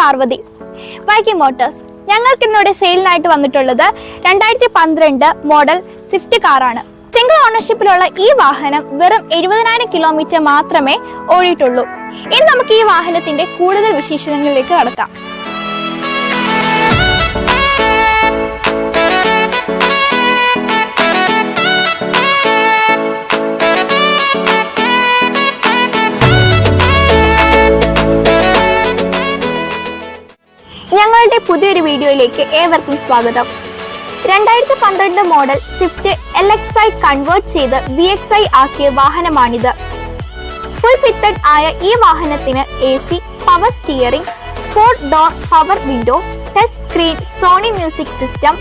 Parvathi. Viking Motors ഞങ്ങൾക്ക് ഇന്നിവിടെ സെയിലിനായിട്ട് വന്നിട്ടുള്ളത് 2012 മോഡൽ സ്വിഫ്റ്റ് കാറാണ്. സിംഗിൾ ഓണർഷിപ്പിലുള്ള ഈ വാഹനം വെറും 70,000 കിലോമീറ്റർ മാത്രമേ ഓടിയിട്ടുള്ളൂ. ഇനി നമുക്ക് ഈ വാഹനത്തിന്റെ കൂടുതൽ വിശേഷങ്ങളിലേക്ക് കടക്കാം. ഞങ്ങളുടെ പുതിയൊരു വീഡിയോയിലേക്ക് ഏവർക്കും സ്വാഗതം. 2012 മോഡൽ സ്വിഫ്റ്റ് LXi കൺവേർട്ട് ചെയ്ത് VXi ആക്കിയ വാഹനമാണിത്. ഫുൾ ഫിറ്റഡ് ആയ ഈ വാഹനത്തിന് AC, power steering, 4 door power window, touch screen, Sony music system,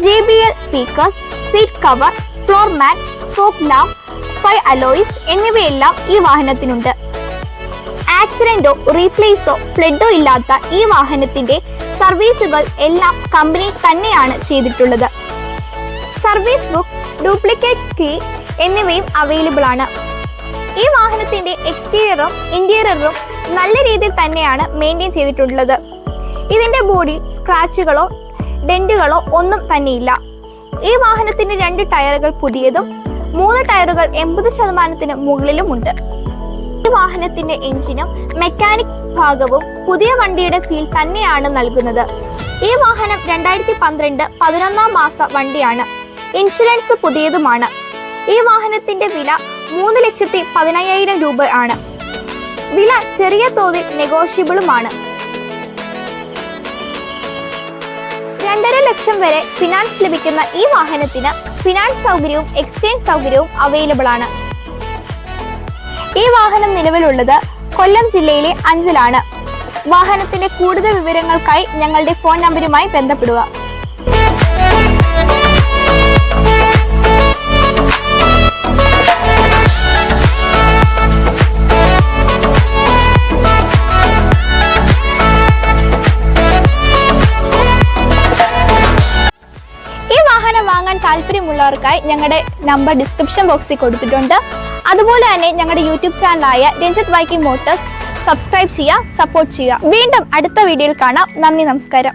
JBL speakers, seat cover, floor mat, fog lamp, 5 alloys എന്നിവയെല്ലാം ഈ വാഹനത്തിനുണ്ട്. ആക്സിഡന്റോ റീപ്ലേസോ ഫ്ലഡോ ഇല്ലാത്ത ഈ വാഹനത്തിന്റെ സർവീസുകൾ എല്ലാം കമ്പനി തന്നെയാണ് ചെയ്തിട്ടുള്ളത്. സർവീസ് ബുക്ക്, ഡ്യൂപ്ലിക്കേറ്റ് കീ എന്നിവയും അവൈലബിൾ ആണ്. ഈ വാഹനത്തിന്റെ എക്സ്റ്റീരിയറും ഇന്റീരിയറും നല്ല രീതിയിൽ തന്നെയാണ് മെയിൻറ്റെയിൻ ചെയ്തിട്ടുള്ളത്. ഇതിന്റെ ബോഡിയിൽ സ്ക്രാച്ചുകളോ ഡെന്റുകളോ ഒന്നും തന്നെയില്ല. ഈ വാഹനത്തിന്റെ 2 ടയറുകൾ പുതിയതും 3 ടയറുകൾ 80% മുകളിലുമുണ്ട്. ഈ വാഹനത്തിന്റെ എഞ്ചിനും മെക്കാനിക് ഭാഗവും പുതിയ വണ്ടിയുടെ ഫീൽ തന്നെയാണ് നൽകുന്നത്. ഈ വാഹനം 2012 11-ാം മാസ വണ്ടിയാണ്. ഇൻഷുറൻസ് പുതിയതുമാണ്. ഈ വാഹനത്തിന്റെ വില 3,15,000 രൂപ ആണ്. വില ചെറിയ തോതിൽ നെഗോഷ്യബിളുമാണ്. 2.5 ലക്ഷം വരെ ഫിനാൻസ് ലഭിക്കുന്ന ഈ വാഹനത്തിന് ഫിനാൻസ് സൗകര്യവും എക്സ്ചേഞ്ച് സൗകര്യവും അവൈലബിൾ ആണ്. ഈ വാഹനം നിലവിലുള്ളത് കൊല്ലം ജില്ലയിലെ അഞ്ചലാണ്. വാഹനത്തിന്റെ കൂടുതൽ വിവരങ്ങൾക്കായി ഞങ്ങളുടെ ഫോൺ നമ്പറുമായി ബന്ധപ്പെടുക. ഈ വാഹനം വാങ്ങാൻ താല്പര്യമുള്ളവർക്കായി ഞങ്ങളുടെ നമ്പർ ഡിസ്ക്രിപ്ഷൻ ബോക്സിൽ കൊടുത്തിട്ടുണ്ട്. അതുപോലെ തന്നെ ഞങ്ങളുടെ യൂട്യൂബ് ചാനലായ രഞ്ജിത്ത് വൈക്കിംഗ് മോട്ടോഴ്സ് സബ്സ്ക്രൈബ് ചെയ്യുക, സപ്പോർട്ട് ചെയ്യുക. വീണ്ടും അടുത്ത വീഡിയോയിൽ കാണാം. നന്ദി, നമസ്കാരം.